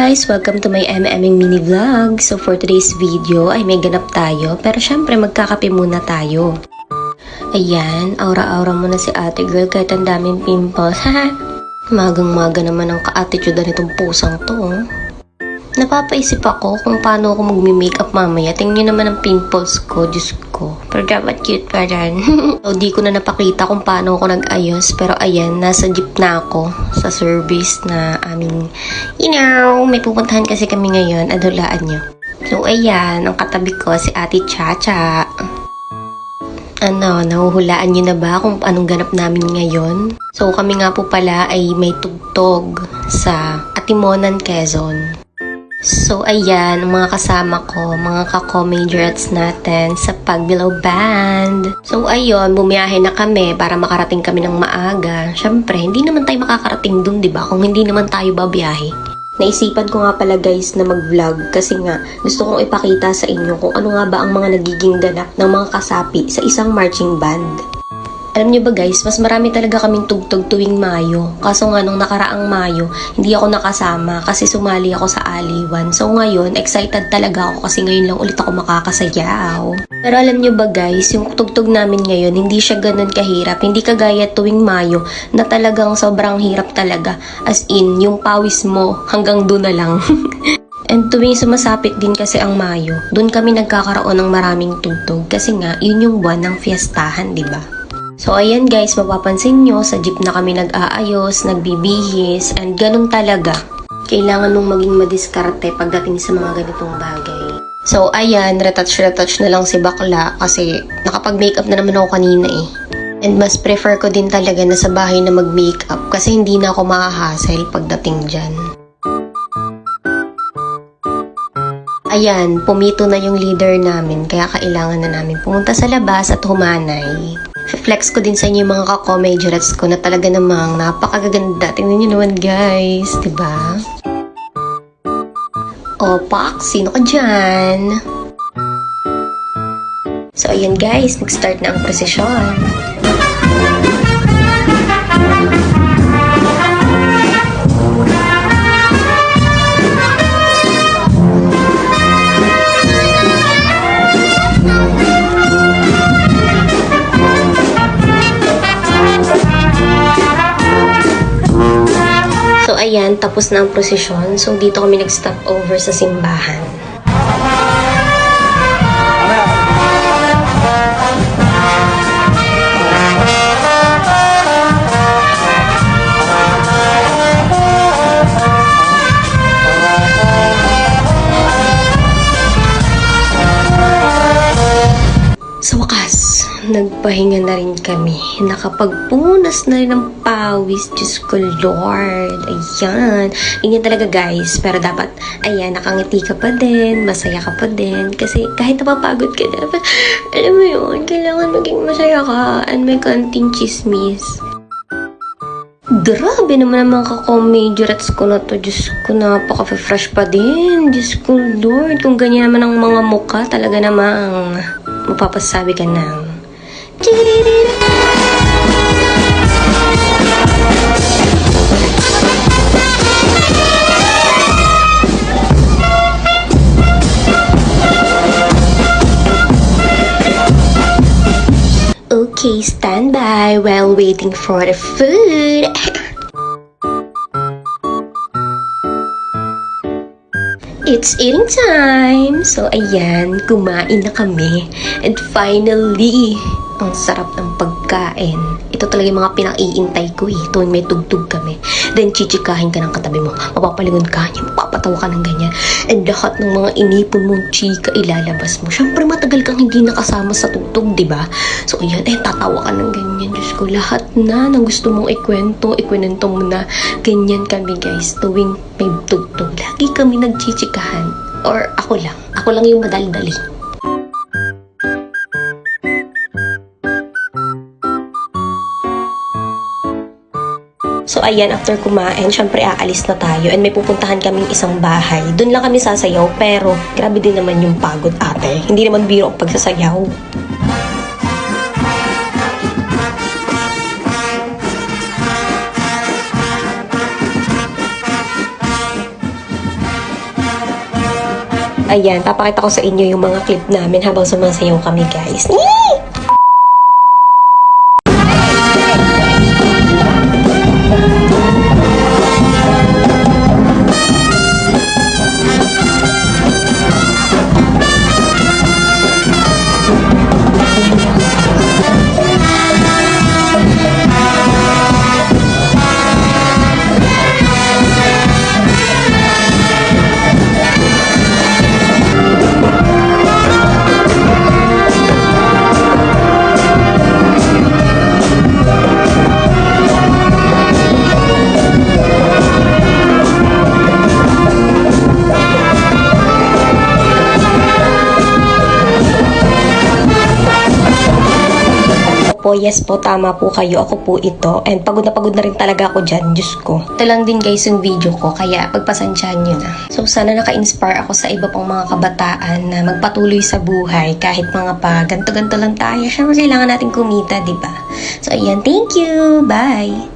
guys! Welcome to my MMing mini vlog. So for today's video ay may ganap tayo, pero syempre magkakape muna tayo. Ayan, aura-aura muna si ate girl kahit ang daming pimples. Haha! Magang-maga naman ang ka-attitude nitong pusang to. Napapaisip ako kung paano ako magmi-makeup mamaya. Tingnan naman ang pimples ko, Diyos ko. Pero dapat cute pa rin. So, di ko na napakita kung paano ako nag-ayos. Pero ayan, nasa jeep na ako sa service na aming, may pupuntahan kasi kami ngayon. Adulaan nyo. So, ayan, ang katabi ko si Ate Chacha. Nahuhulaan nyo na ba kung anong ganap namin ngayon? So, kami nga po pala ay may tugtog sa Atimonan, Quezon. So, ayan, mga kasama ko, mga ka-comrades natin sa Pagbilao Band. So, ayun, bumiyahe na kami para makarating kami ng maaga. Syempre, hindi naman tayo makakarating dun, diba? Kung hindi naman tayo babiyahe. Naisipan ko nga pala guys na mag-vlog kasi nga gusto kong ipakita sa inyo kung ano nga ba ang mga nagiging ganap ng mga kasapi sa isang marching band. Alam niyo ba guys, mas marami talaga kaming tugtog tuwing Mayo. Kaso nga nung nakaraang Mayo, hindi ako nakasama kasi sumali ako sa Aliwan. So ngayon, excited talaga ako kasi ngayon lang ulit ako makakasayaw. Pero alam niyo ba guys, yung tugtog namin ngayon, hindi siya ganun kahirap. Hindi kagaya tuwing Mayo na talagang sobrang hirap talaga. As in, yung pawis mo hanggang doon na lang. And tuwing sumasapit din kasi ang Mayo, doon kami nagkakaroon ng maraming tugtog kasi nga, yun yung buwan ng fiestahan, di ba? So, ayan guys, mapapansin nyo, sa jeep na kami nag-aayos, nagbibihis, and ganun talaga. Kailangan nung maging madiskarte pagdating sa mga ganitong bagay. So, ayan, retouch na lang si bakla kasi nakapag-makeup na naman ako kanina eh. And mas prefer ko din talaga na sa bahay na mag-makeup kasi hindi na ako mahahassle pagdating dyan. Ayan, pumito na yung leader namin kaya kailangan na namin pumunta sa labas at humanay. Flex ko din sa inyo yung mga ka-comrades ko na talaga namang napakaganda. Tingnan nyo naman guys, diba? O, Pak, sino ka dyan? So, ayan guys, nag-start na ang prosesyon. So, ayan, tapos na ang prosesyon. So, dito kami nag-stop over sa simbahan. Sa wakas, nagpahinga na rin kami. Nakapagpunas na rin ng pawis. Diyos ko, Lord. Ayan. Ganyan talaga, guys. Pero dapat, ayan, nakangiti ka pa din. Masaya ka pa din. Kasi kahit napapagod ka, dapat, alam mo yun, kailangan maging masaya ka. And may konting chismis. Grabe naman ang mga ka-comrades ko na to. Diyos ko, napaka-fresh pa din. Diyos ko, Lord. Kung ganyan naman ang mga mukha, talaga namang mapapasabi ka ng Okay, stand by while waiting for the food. It's eating time! So, ayan, kumain na kami. And finally, ang sarap ng pagkain. Ito talaga yung mga pinang-iintay ko eh. Tuwing may tugtog kami. Then, chichikahin ka ng katabi mo. Mapapalingon ka niya. Mapapatawa ka ng ganyan. And lahat ng mga inipon mong chika ilalabas mo. Siyempre, matagal kang hindi nakasama sa tugtog, diba? So, ayan, tatawa ka ng ganyan. Diyos ko, lahat na gusto mong ikwento mo na. Ganyan kami, guys. Tuwing may tugtog, lagi kami nagchichikahan. Or ako lang yung madaldali. So, ayan, after kumain, syempre aalis na tayo and may pupuntahan kaming isang bahay. Doon lang kami sasayaw, pero grabe din naman yung pagod ate. Hindi naman biro ang pagsasayaw. ayan, papakita ko sa inyo yung mga clip namin habang sumasayaw kami, guys. Yee! Po, yes po, tama po kayo. Ako po ito. And pagod na rin talaga ako dyan. Diyos ko. Ito lang din guys yung video ko. Kaya pagpasansyahan nyo na. So sana naka-inspire ako sa iba pang mga kabataan na magpatuloy sa buhay. Kahit mga pa ganto-ganto lang tayo. Siyempre kailangan natin kumita, diba? So ayan, thank you. Bye!